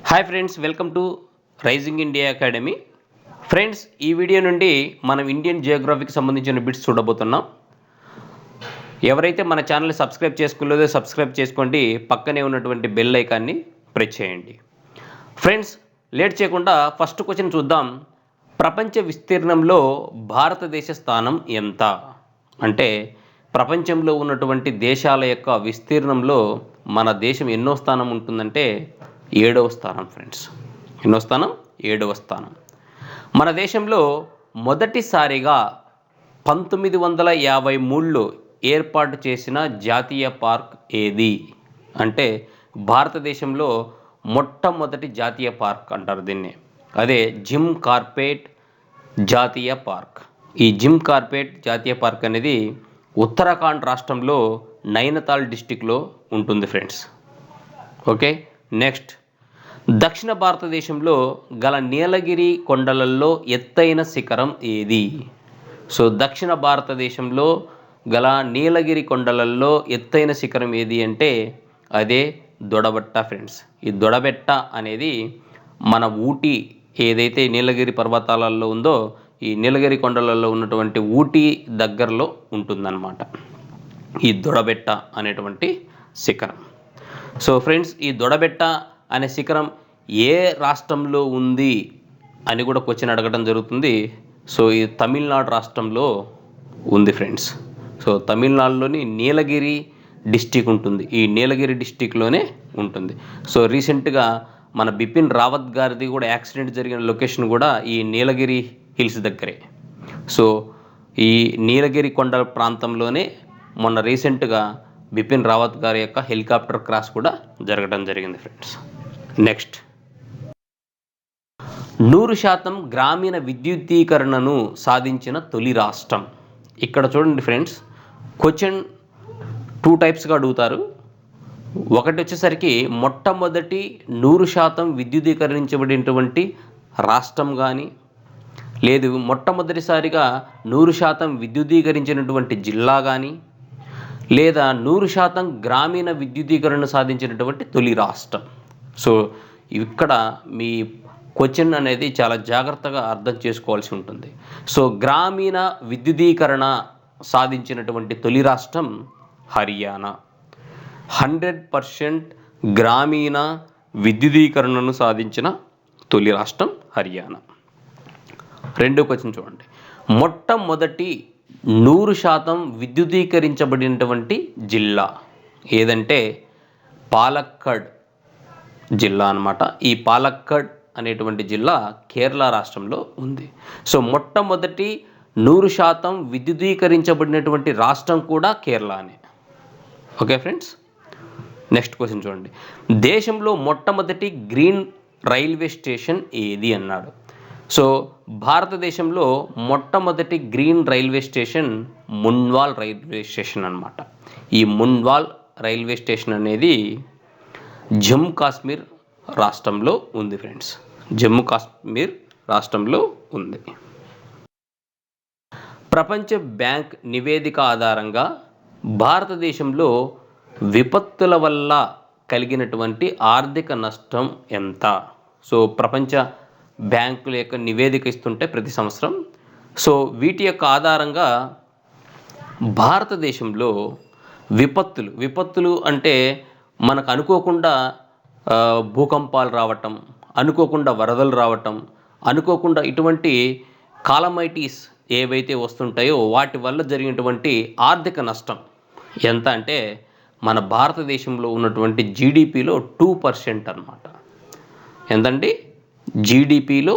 Hi friends, welcome to rising India academy. Friends, ఈ video నుండి మనం ఇండియన్ జియోగ్రఫీకి సంబంధించిన బిట్స్ చూడబోతున్నాం. ఎవరైతే మన ఛానల్ని సబ్స్క్రైబ్ చేసుకోలేదో సబ్స్క్రైబ్ చేసుకోండి, పక్కనే ఉన్నటువంటి బెల్ ఐకాన్ని ప్రెస్ చేయండి. ఫ్రెండ్స్, లేట్ చేయకుండా ఫస్ట్ క్వశ్చన్ చూద్దాం. ప్రపంచ విస్తీర్ణంలో భారతదేశ స్థానం ఎంత? అంటే ప్రపంచంలో ఉన్నటువంటి దేశాల యొక్క విస్తీర్ణంలో మన దేశం ఎన్నో స్థానం ఉంటుందంటే 7వ స్థానం. ఫ్రెండ్స్, ఎన్నో స్థానం? 7వ స్థానం. మన దేశంలో మొదటిసారిగా 1953లో ఏర్పాటు చేసిన జాతీయ పార్క్ ఏది? అంటే భారతదేశంలో మొట్టమొదటి జాతీయ పార్క్ అంటారు దీన్ని. అదే జిమ్ కార్బెట్ జాతీయ పార్క్. ఈ జిమ్ కార్బెట్ జాతీయ పార్క్ అనేది ఉత్తరాఖండ్ రాష్ట్రంలో నైనితాల్ డిస్టిక్లో ఉంటుంది ఫ్రెండ్స్. ఓకే, నెక్స్ట్, దక్షిణ భారతదేశంలో గల నీలగిరి కొండలలో ఎత్తైన శిఖరం ఏది? సో దక్షిణ భారతదేశంలో గల నీలగిరి కొండలలో ఎత్తైన శిఖరం ఏది అంటే అదే దొడబెట్ట ఫ్రెండ్స్. ఈ దొడబెట్ట అనేది మన ఊటీ ఏదైతే నీలగిరి పర్వతాలలో ఉందో ఈ నీలగిరి కొండలలో ఉన్నటువంటి ఊటీ దగ్గరలో ఉంటుందన్నమాట ఈ దొడబెట్ట అనేటువంటి శిఖరం. సో ఫ్రెండ్స్, ఈ దొడబెట్ట అనే శిఖరం ఏ రాష్ట్రంలో ఉంది అని కూడా క్వశ్చన్ అడగడం జరుగుతుంది. సో ఈ తమిళనాడు రాష్ట్రంలో ఉంది ఫ్రెండ్స్. సో తమిళనాడులోని నీలగిరి డిస్టిక్ ఉంటుంది. ఈ నీలగిరి డిస్టిక్లోనే ఉంటుంది. సో రీసెంట్గా మన బిపిన్ రావత్ గారిది కూడా యాక్సిడెంట్ జరిగిన లొకేషన్ కూడా ఈ నీలగిరి హిల్స్ దగ్గరే. సో ఈ నీలగిరి కొండల ప్రాంతంలోనే మొన్న రీసెంట్గా బిపిన్ రావత్ గారి యొక్క హెలికాప్టర్ క్రాష్ కూడా జరగడం జరిగింది ఫ్రెండ్స్. నెక్స్ట్, 100% గ్రామీణ విద్యుద్దీకరణను సాధించిన తొలి రాష్ట్రం. ఇక్కడ చూడండి ఫ్రెండ్స్, క్వశ్చన్ 2 టైప్స్గా అడుగుతారు. ఒకటి వచ్చేసరికి మొట్టమొదటి 100% విద్యుదీకరించబడినటువంటి రాష్ట్రం కానీ, లేదు మొట్టమొదటిసారిగా 100% విద్యుదీకరించినటువంటి జిల్లా కానీ, లేదా 100% గ్రామీణ విద్యుదీకరణ సాధించినటువంటి తొలి రాష్ట్రం. సో ఇక్కడ మీ క్వశ్చన్ అనేది చాలా జాగ్రత్తగా అర్థం చేసుకోవాల్సి ఉంటుంది. సో గ్రామీణ విద్యుదీకరణ సాధించినటువంటి తొలి రాష్ట్రం హర్యానా. 100% గ్రామీణ విద్యుదీకరణను సాధించిన తొలి రాష్ట్రం హర్యానా. రెండో క్వశ్చన్ చూడండి. మొట్టమొదటి 100% విద్యుదీకరించబడినటువంటి జిల్లా ఏదంటే పాలక్కడ్ జిల్లా అన్నమాట. ఈ పాలక్కడ్ అనేటువంటి జిల్లా కేరళ రాష్ట్రంలో ఉంది. సో మొట్టమొదటి 100% విద్యుదీకరించబడినటువంటి రాష్ట్రం కూడా కేరళనే. ఓకే ఫ్రెండ్స్, నెక్స్ట్ క్వశ్చన్ చూడండి. దేశంలో మొట్టమొదటి గ్రీన్ రైల్వే స్టేషన్ ఏది అన్నాడు. సో భారతదేశంలో మొట్టమొదటి green railway station Munwal railway station అన్నమాట. ఈ మున్వాల్ రైల్వే స్టేషన్ అనేది జమ్మూ కాశ్మీర్ రాష్ట్రంలో ఉంది ఫ్రెండ్స్. జమ్మూ కాశ్మీర్ రాష్ట్రంలో ఉంది. ప్రపంచ బ్యాంక్ నివేదిక ఆధారంగా భారతదేశంలో విపత్తుల వల్ల కలిగినటువంటి ఆర్థిక నష్టం ఎంత? సో ప్రపంచ బ్యాంకుల యొక్క నివేదిక ఇస్తుంటే ప్రతి సంవత్సరం. సో వీటి యొక్క ఆధారంగా భారతదేశంలో విపత్తులు అంటే మనకు అనుకోకుండా భూకంపాలు రావటం, అనుకోకుండా వరదలు రావటం, అనుకోకుండా ఇటువంటి కాలమైటీస్ ఏవైతే వస్తుంటాయో వాటి వల్ల జరిగినటువంటి ఆర్థిక నష్టం ఎంత అంటే మన భారతదేశంలో ఉన్నటువంటి జీడిపిలో 2% అన్నమాట. ఎంతండి? జీడిపిలో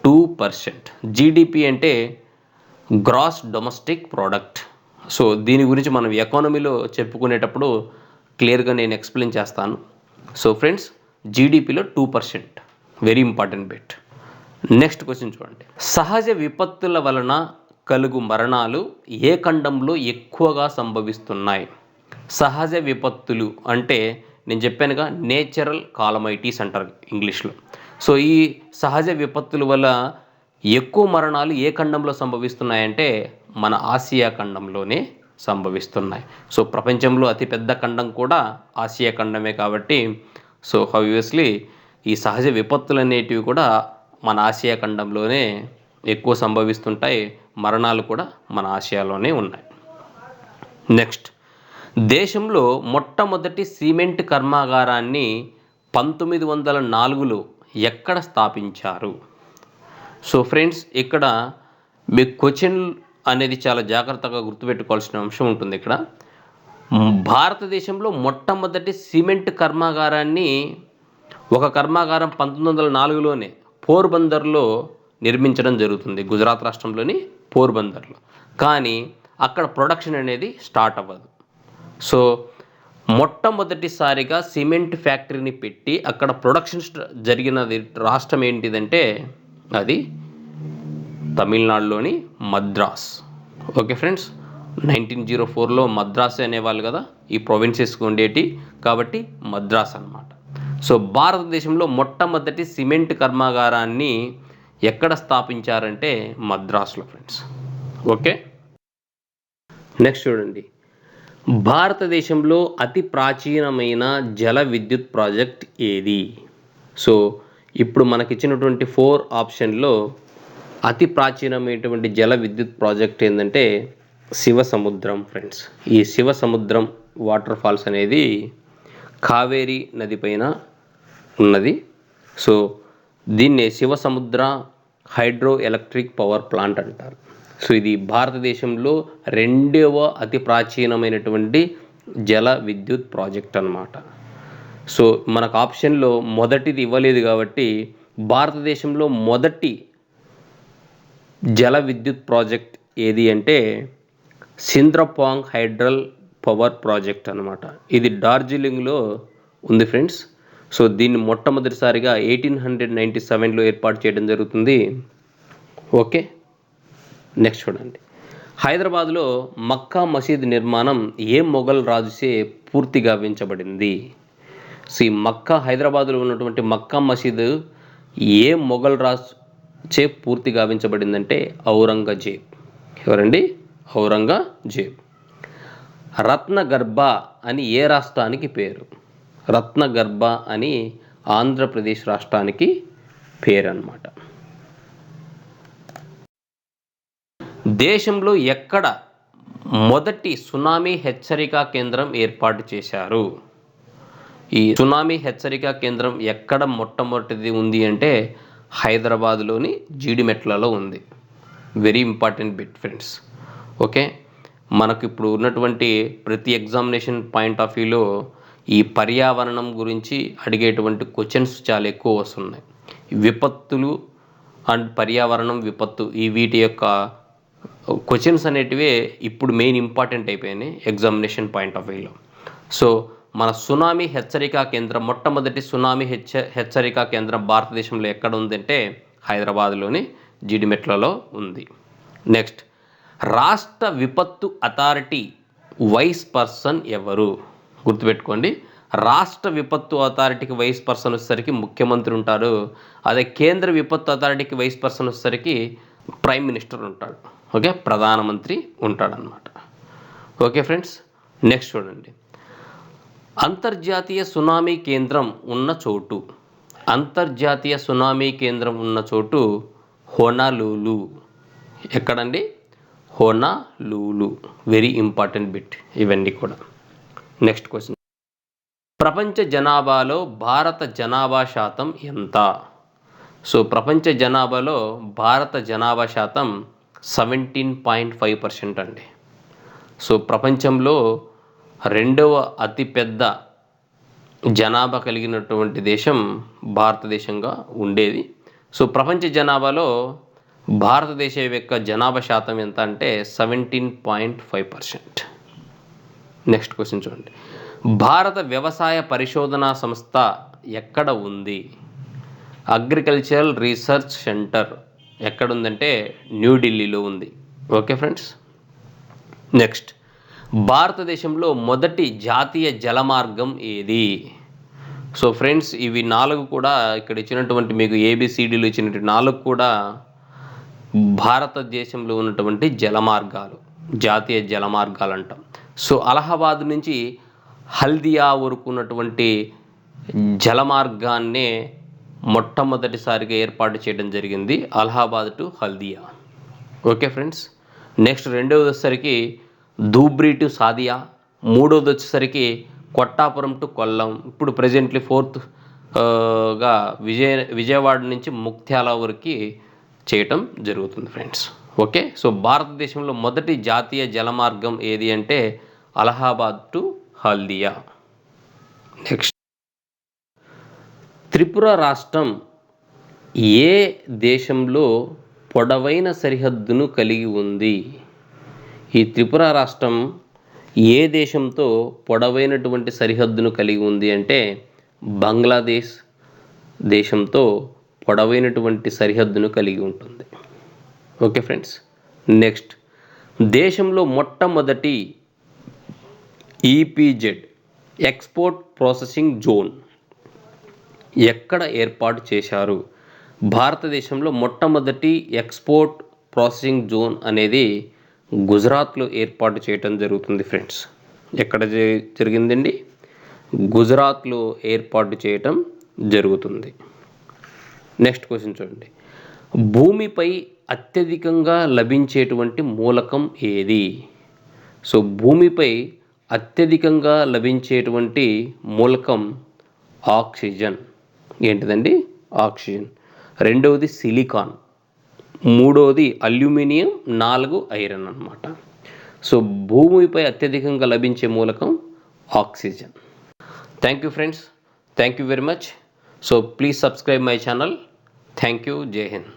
2%. జీడిపి అంటే గ్రాస్ డొమెస్టిక్ ప్రోడక్ట్. సో దీని గురించి మనం ఎకానమీలో చెప్పుకునేటప్పుడు క్లియర్గా నేను ఎక్స్ప్లెయిన్ చేస్తాను. సో ఫ్రెండ్స్, జీడిపిలో 2%, very important bit. Next question చూడండి. సహజ విపత్తుల వలన కలుగు మరణాలు ఏ ఖండంలో ఎక్కువగా సంభవిస్తున్నాయి? సహజ విపత్తులు అంటే నేను చెప్పానుగా, నేచురల్ కాలమైటీస్ అంటారు ఇంగ్లీష్లో. సో ఈ సహజ విపత్తుల వల్ల ఎక్కువ మరణాలు ఏ ఖండంలో సంభవిస్తున్నాయంటే మన ఆసియా ఖండంలోనే సంభవిస్తున్నాయి. సో ప్రపంచంలో అతిపెద్ద ఖండం కూడా ఆసియా ఖండమే కాబట్టి సో ఆబ్వియస్లీ ఈ సహజ విపత్తులు అనేటివి కూడా మన ఆసియా ఖండంలోనే ఎక్కువ సంభవిస్తుంటాయి. మరణాలు కూడా మన ఆసియాలోనే ఉన్నాయి. నెక్స్ట్, దేశంలో మొట్టమొదటి సిమెంట్ కర్మాగారాన్ని 1904లో ఎక్కడ స్థాపించారు? సో ఫ్రెండ్స్, ఇక్కడ మీ క్వశ్చన్ అనేది చాలా జాగ్రత్తగా గుర్తుపెట్టుకోవాల్సిన అంశం ఉంటుంది. ఇక్కడ భారతదేశంలో మొట్టమొదటి సిమెంట్ కర్మాగారాన్ని ఒక కర్మాగారం 1904లోనే పోర్బందర్లో నిర్మించడం జరుగుతుంది, గుజరాత్ రాష్ట్రంలోని పోర్బందర్లో. కానీ అక్కడ ప్రొడక్షన్ అనేది స్టార్ట్ అవ్వదు. సో మొట్టమొదటిసారిగా సిమెంట్ ఫ్యాక్టరీని పెట్టి అక్కడ ప్రొడక్షన్ జరిగినది రాష్ట్రం ఏంటిదంటే అది తమిళనాడులోని మద్రాస్. ఓకే ఫ్రెండ్స్, 1904లో మద్రాస్ అనేవాళ్ళు కదా ఈ ప్రొవిన్సెస్కి ఉండేటి, కాబట్టి మద్రాస్ అన్నమాట. సో భారతదేశంలో మొట్టమొదటి సిమెంట్ కర్మాగారాన్ని ఎక్కడ స్థాపించారంటే మద్రాసులో ఫ్రెండ్స్. ఓకే, నెక్స్ట్ చూడండి, భారతదేశంలో అతి ప్రాచీనమైన జల విద్యుత్ ప్రాజెక్ట్ ఏది? సో ఇప్పుడు మనకిచ్చినటువంటి 4 ఆప్షన్లో అతి ప్రాచీనమైనటువంటి జల విద్యుత్ ప్రాజెక్ట్ ఏంటంటే శివసముద్రం ఫ్రెండ్స్. ఈ శివసముద్రం వాటర్ ఫాల్స్ అనేది కావేరీ నది పైన ఉన్నది. సో దీన్నే Shivasamudra hydro electric power plant అంటారు. సో ఇది భారతదేశంలో 2వ అతి ప్రాచీనమైనటువంటి జల విద్యుత్ ప్రాజెక్ట్ అన్నమాట. సో మనకు ఆప్షన్లో మొదటిది ఇవ్వలేదు కాబట్టి భారతదేశంలో మొదటి జల విద్యుత్ ప్రాజెక్ట్ ఏది అంటే సింద్రపాంగ్ హైడ్రల్ పవర్ ప్రాజెక్ట్ అన్నమాట. ఇది డార్జిలింగ్లో ఉంది ఫ్రెండ్స్. సో దీన్ని మొట్టమొదటిసారిగా 1897లో ఏర్పాటు చేయడం జరుగుతుంది. ఓకే, నెక్స్ట్ చూడండి, హైదరాబాద్లో మక్కా మసీద్ నిర్మాణం ఏ మొఘల్ రాజుచే పూర్తి గావించబడింది? సో ఈ మక్కా, హైదరాబాద్లో ఉన్నటువంటి మక్కా మసీద్ ఏ మొఘల్ రాజుచే పూర్తి గావించబడిందంటే ఔరంగజేబ్. ఎవరండి? ఔరంగజేబ్. రత్నగర్భ అని ఏ రాష్ట్రానికి పేరు? రత్నగర్భ అని ఆంధ్రప్రదేశ్ రాష్ట్రానికి పేరు అన్నమాట. దేశంలో ఎక్కడ మొదటి సునామీ హెచ్చరికా కేంద్రం ఏర్పాటు చేశారు? ఈ సునామీ హెచ్చరికా కేంద్రం ఎక్కడ మొట్టమొదటిది ఉంది అంటే హైదరాబాద్లోని జీడిమెట్లలో ఉంది. Very important bit friends. Okay, మనకు ఇప్పుడు ఉన్నటువంటి ప్రతి ఎగ్జామినేషన్ పాయింట్ ఆఫ్ వ్యూలో ఈ పర్యావరణం గురించి అడిగేటువంటి క్వశ్చన్స్ చాలా ఎక్కువ వస్తున్నాయి. విపత్తులు అండ్ పర్యావరణం, విపత్తు, ఈ వీటి యొక్క క్వశ్చన్స్ అనేటివే ఇప్పుడు మెయిన్ ఇంపార్టెంట్ అయిపోయినాయి ఎగ్జామినేషన్ పాయింట్ ఆఫ్ వ్యూలో. సో మన సునామీ హెచ్చరికా కేంద్రం, మొట్టమొదటి సునామీ హెచ్చరికా కేంద్రం భారతదేశంలో ఎక్కడ ఉందంటే హైదరాబాద్లోని జీడిమెట్లలో ఉంది. నెక్స్ట్, రాష్ట్ర విపత్తు అథారిటీ వైస్ పర్సన్ ఎవరు? గుర్తుపెట్టుకోండి, రాష్ట్ర విపత్తు అథారిటీకి వైస్ పర్సన్ వచ్చేసరికి ముఖ్యమంత్రి ఉంటారు. అదే కేంద్ర విపత్తు అథారిటీకి వైస్ పర్సన్ వచ్చేసరికి ప్రైమ్ మినిస్టర్ ఉంటాడు. ఓకే, ప్రధానమంత్రి ఉంటాడనమాట. ఓకే ఫ్రెండ్స్, నెక్స్ట్ చూడండి, అంతర్జాతీయ సునామీ కేంద్రం ఉన్న చోటు. అంతర్జాతీయ సునామీ కేంద్రం ఉన్న చోటు హోనాలూలు. ఎక్కడండి? హోనాలూలు. వెరీ ఇంపార్టెంట్ బిట్ ఇవన్నీ కూడా. నెక్స్ట్ క్వశ్చన్, ప్రపంచ జనాభాలో భారత జనాభా శాతం ఎంత? సో ప్రపంచ జనాభాలో భారత జనాభా శాతం 17.5% అండి. సో ప్రపంచంలో 2వ అతిపెద్ద జనాభా కలిగినటువంటి దేశం భారతదేశంగా ఉండేది. సో ప్రపంచ జనాభాలో భారతదేశం యొక్క జనాభా శాతం ఎంత అంటే 17.5%. నెక్స్ట్ క్వశ్చన్ చూడండి, భారత వ్యవసాయ పరిశోధనా సంస్థ ఎక్కడ ఉంది? అగ్రికల్చరల్ రీసెర్చ్ సెంటర్ ఎక్కడ ఉందంటే న్యూఢిల్లీలో ఉంది. ఓకే ఫ్రెండ్స్, నెక్స్ట్, భారతదేశంలో మొదటి జాతీయ జలమార్గం ఏది? సో ఫ్రెండ్స్, ఇవి 4 కూడా ఇక్కడ ఇచ్చినటువంటి మీకు ABCDలు ఇచ్చినటువంటి 4 కూడా భారతదేశంలో ఉన్నటువంటి జలమార్గాలు, జాతీయ జలమార్గాలు అంటాం. సో అలహాబాద్ నుంచి హల్దియా వరకు ఉన్నటువంటి జలమార్గాన్నే మొట్టమొదటిసారిగా ఏర్పాటు చేయడం జరిగింది Allahabad to Haldia. Okay friends. Next రెండవది వచ్చేసరికి ధూబ్రీ టు సాదియా. మూడవది వచ్చేసరికి కొట్టాపురం టు కొల్లం. ఇప్పుడు ప్రజెంట్లీ గా విజయవాడ నుంచి ముక్త్యాల వరకు చేయటం జరుగుతుంది ఫ్రెండ్స్. ఓకే. సో భారతదేశంలో మొదటి జాతీయ జలమార్గం ఏది అంటే అలహాబాద్ టు హల్దియా. నెక్స్ట్ త్రిపుర రాష్ట్రం ఏ దేశంలో పొడవైన సరిహద్దును కలిగి ఉంది? ఈ త్రిపుర రాష్ట్రం ఏ దేశంతో పొడవైనటువంటి సరిహద్దును కలిగి ఉంది అంటే బంగ్లాదేశ్ దేశంతో పొడవైనటువంటి సరిహద్దును కలిగి ఉంటుంది. Okay friends. నెక్స్ట్ దేశంలో మొట్టమొదటి ఈపీజెడ్ ఎక్స్పోర్ట్ ప్రాసెసింగ్ జోన్ ఎక్కడ ఏర్పాటు చేశారు? భారతదేశంలో మొట్టమొదటి ఎక్స్పోర్ట్ ప్రాసెసింగ్ జోన్ అనేది గుజరాత్లో ఏర్పాటు చేయటం జరుగుతుంది ఫ్రెండ్స్. ఎక్కడ జరిగిందండి? గుజరాత్లో ఏర్పాటు చేయటం జరుగుతుంది. నెక్స్ట్ క్వశ్చన్ చూడండి. భూమిపై అత్యధికంగా లభించేటువంటి మూలకం ఏది? సో భూమిపై అత్యధికంగా లభించేటువంటి మూలకం ఆక్సిజన్. ఏంటిదండి? ఆక్సిజన్. రెండవది సిలికాన్, మూడవది అల్యూమినియం, 4 ఐరన్ అన్నమాట. సో భూమిపై అత్యధికంగా లభించే మూలకం oxygen. Thank you friends. Thank you very much. So please subscribe my channel. Thank you. జై హింద్.